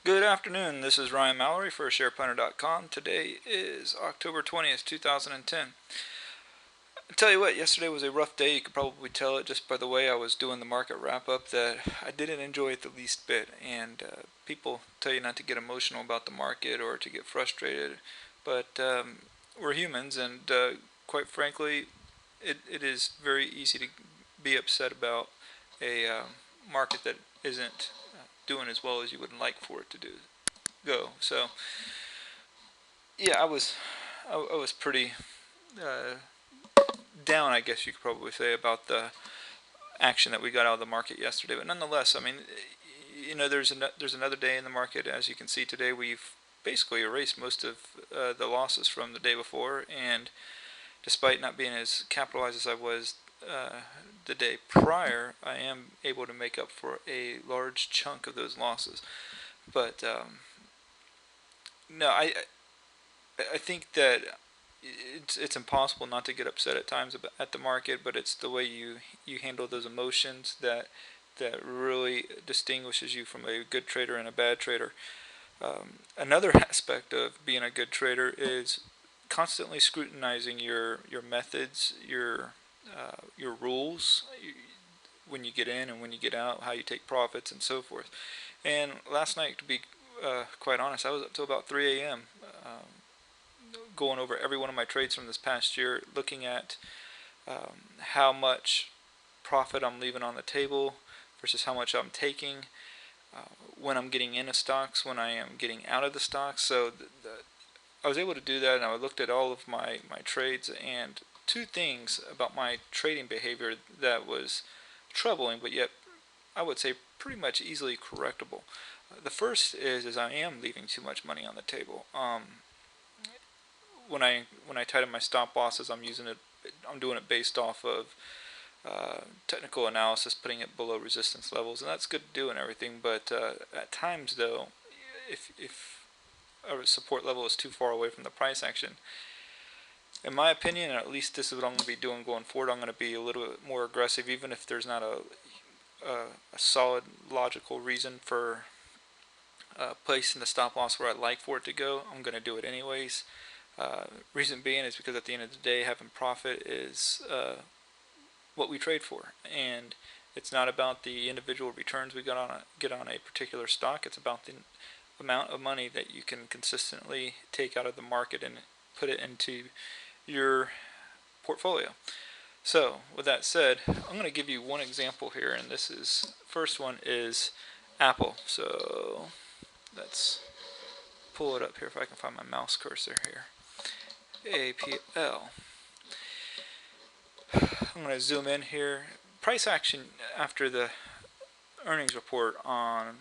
Good afternoon. This is Ryan Mallory for SharePunter.com. Today is October 20th, 2010. I tell you what, yesterday was a rough day. You could probably tell it just by the way I was doing the market wrap up that I didn't enjoy it the least bit. And people tell you not to get emotional about the market or to get frustrated, but we're humans, and quite frankly, it is very easy to be upset about a market that isn't doing as well as you would like for it to go. So yeah, I was pretty uh, down, I guess you could probably say, about the action that we got out of the market yesterday. But nonetheless, I mean, there's another day in the market. As you can see today, we've basically erased most of the losses from the day before, and despite not being as capitalized as I was the day prior, I am able to make up for a large chunk of those losses. But no, I think that it's impossible not to get upset at times at the market, but it's the way you handle those emotions that really distinguishes you from a good trader and a bad trader. Another aspect of being a good trader is constantly scrutinizing your methods, your rules, when you get in and when you get out, how you take profits, and so forth. And last night, to be quite honest, I was up till about 3 a.m. Going over every one of my trades from this past year, looking at how much profit I'm leaving on the table versus how much I'm taking, when I'm getting into stocks, when I am getting out of the stocks. So I was able to do that, and I looked at all of my trades, and two things about my trading behavior that was troubling, but yet I would say pretty much easily correctable. The first is I am leaving too much money on the table. When I tighten my stop losses, I'm doing it based off of technical analysis, putting it below resistance levels, and that's good to do and everything. But at times, though, if a support level is too far away from the price action, in my opinion, and at least this is what I'm going to be doing going forward, I'm going to be a little bit more aggressive, even if there's not a solid logical reason for placing the stop loss where I'd like for it to go. I'm going to do it anyways. Reason being is because at the end of the day, having profit is what we trade for, and it's not about the individual returns we get on a particular stock. It's about the amount of money that you can consistently take out of the market and put it into your portfolio. So, with that said, I'm going to give you one example here, and this is first one is Apple. So let's pull it up here if I can find my mouse cursor here. APL. I'm going to zoom in here. Price action after the earnings report on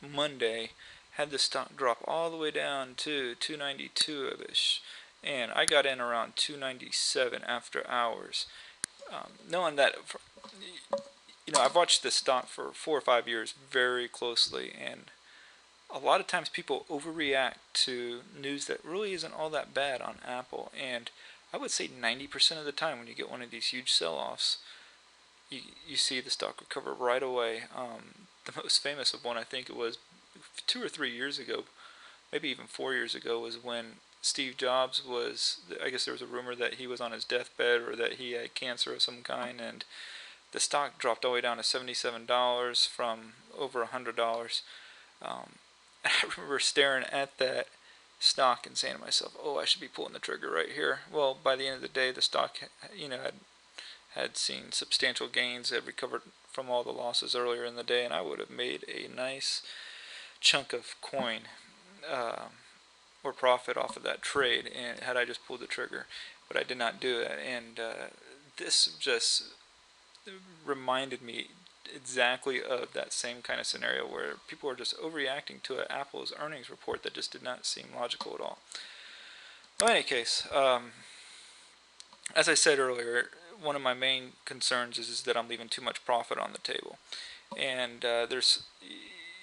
Monday had the stock drop all the way down to 292-ish, and I got in around 297 after hours. Knowing that, I've watched this stock for 4 or 5 years very closely, and a lot of times people overreact to news that really isn't all that bad on Apple. And I would say 90% of the time when you get one of these huge sell-offs, you see the stock recover right away. The most famous of one, I think it was 2 or 3 years ago, maybe even 4 years ago, was when Steve Jobs was, I guess there was a rumor that he was on his deathbed or that he had cancer of some kind, and the stock dropped all the way down to $77 from over $100. Um, I remember staring at that stock and saying to myself, "Oh, I should be pulling the trigger right here." Well, by the end of the day, the stock, had seen substantial gains, had recovered from all the losses earlier in the day, and I would have made a nice chunk of coin uh, or profit off of that trade, and had I just pulled the trigger. But I did not do it, and this just reminded me exactly of that same kind of scenario where people are just overreacting to Apple's earnings report that just did not seem logical at all. Well, in any case, as I said earlier, one of my main concerns is that I'm leaving too much profit on the table. And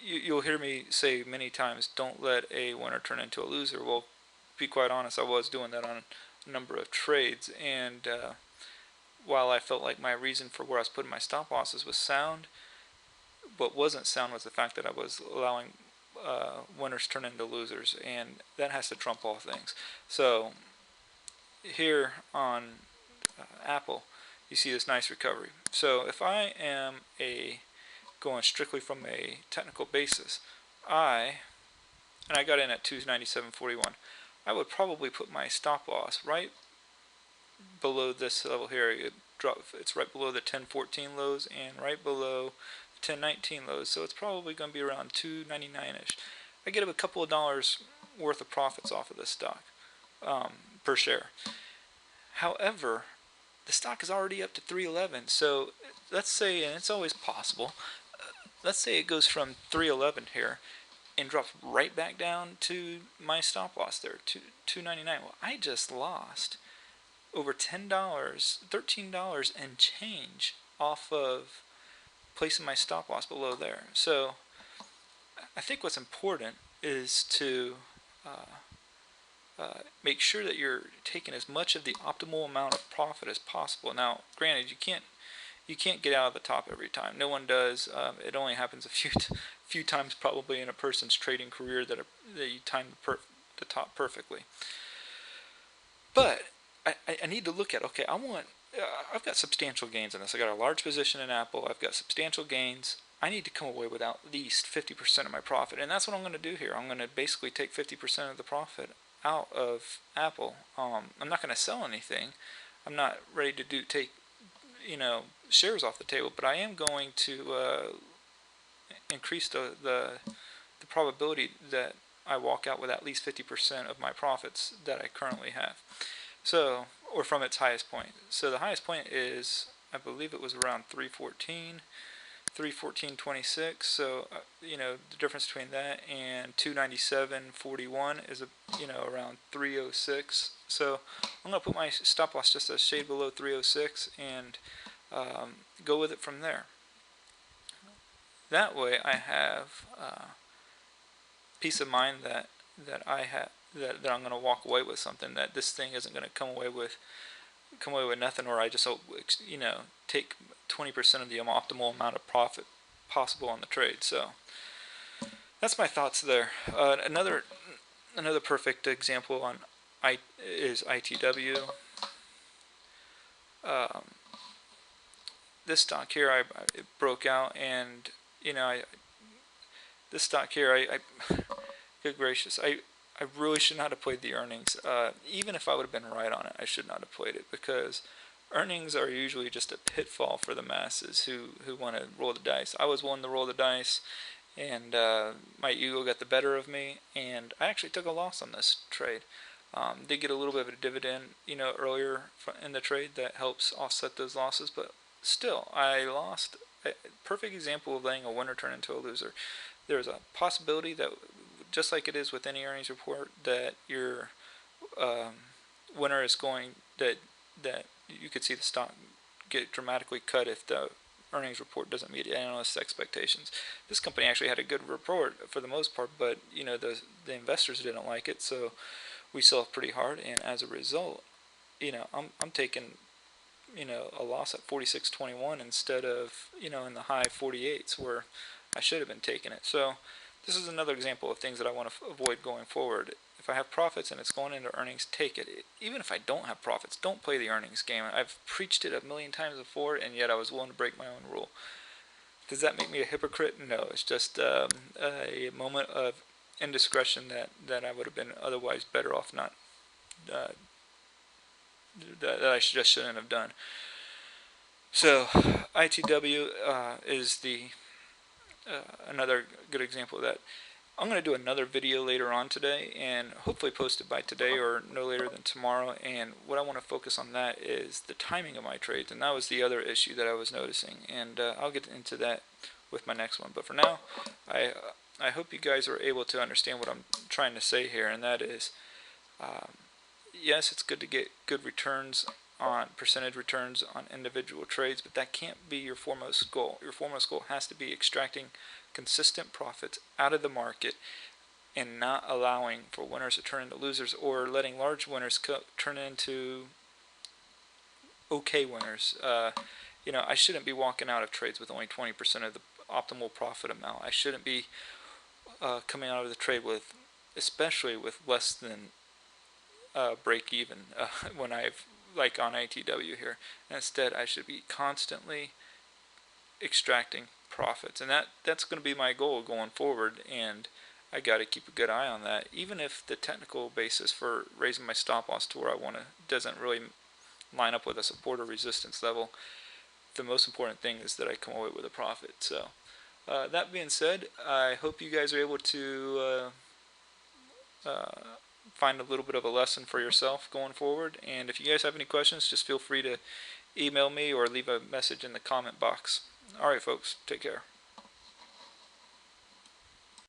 you'll hear me say many times, don't let a winner turn into a loser. Well, to be quite honest, I was doing that on a number of trades, and while I felt like my reason for where I was putting my stop losses was sound, what wasn't sound was the fact that I was allowing winners turn into losers, and that has to trump all things. So here on Apple, you see this nice recovery. So if I am going strictly from a technical basis, I got in at 297.41. I would probably put my stop loss right below this level here. It's right below the 1014 lows and right below the 1019 lows. So it's probably going to be around 299ish. I get a couple of dollars worth of profits off of this stock per share. However, the stock is already up to 311. So let's say, and it's always possible, let's say it goes from 311 here and drops right back down to my stop loss there, 299. Well, I just lost over $10, $13 and change off of placing my stop loss below there. So I think what's important is to make sure that you're taking as much of the optimal amount of profit as possible. Now, granted, you can't get out of the top every time. No one does. It only happens a few times probably in a person's trading career that you time the top perfectly. But I need to look at, okay, I've got substantial gains in this. I got a large position in Apple. I've got substantial gains. I need to come away with at least 50% of my profit, and that's what I'm going to do here. I'm going to basically take 50% of the profit out of Apple. I'm not going to sell anything. I'm not ready to take shares off the table, but I am going to increase the probability that I walk out with at least 50% of my profits that I currently have. So, or from its highest point. So the highest point is, I believe it was around 314.26. So the difference between that and 297.41 is around 306. So I'm going to put my stop loss just a shade below 306 and go with it from there. That way I have peace of mind that I'm going to walk away with something, that this thing isn't going to come away with nothing, or I just take 20% of the optimal amount of profit possible on the trade. So that's my thoughts there. Another perfect example is ITW. This stock here, it broke out, and this stock here, good gracious, I really should not have played the earnings. Even if I would have been right on it, I should not have played it, because earnings are usually just a pitfall for the masses who want to roll the dice. I was willing to roll the dice, and my ego got the better of me, and I actually took a loss on this trade. Did get a little bit of a dividend, earlier in the trade that helps offset those losses, but still, I lost. A perfect example of letting a winner turn into a loser. There's a possibility that, just like it is with any earnings report, that your winner is going that you could see the stock get dramatically cut if the earnings report doesn't meet analysts' expectations. This company actually had a good report for the most part, but the investors didn't like it, so we sell pretty hard, and as a result, I'm taking a loss at 46.21 instead of in the high 48s where I should have been taking it. So this is another example of things that I want to avoid going forward. If I have profits and it's going into earnings, take it. Even if I don't have profits, don't play the earnings game. I've preached it a million times before, and yet I was willing to break my own rule. Does that make me a hypocrite? No, it's just a moment of indiscretion that I would have been otherwise better off not, that I just shouldn't have done. So ITW is another good example of that. I'm going to do another video later on today, and hopefully post it by today or no later than tomorrow, and what I want to focus on that is the timing of my trades, and that was the other issue that I was noticing, and I'll get into that with my next one. But for now, I hope you guys are able to understand what I'm trying to say here, and that is, yes, it's good to get good returns on percentage returns on individual trades, but that can't be your foremost goal. Your foremost goal has to be extracting consistent profits out of the market and not allowing for winners to turn into losers, or letting large winners turn into okay winners. I shouldn't be walking out of trades with only 20% of the optimal profit amount. I shouldn't be coming out of the trade with, especially with less than break even when I've like on ATW here. Instead, I should be constantly extracting profits, and that's going to be my goal going forward. And I got to keep a good eye on that, even if the technical basis for raising my stop loss to where I want to doesn't really line up with a support or resistance level. The most important thing is that I come away with a profit. So that being said, I hope you guys are able to find a little bit of a lesson for yourself going forward. And if you guys have any questions, just feel free to email me or leave a message in the comment box. Alright folks, take care.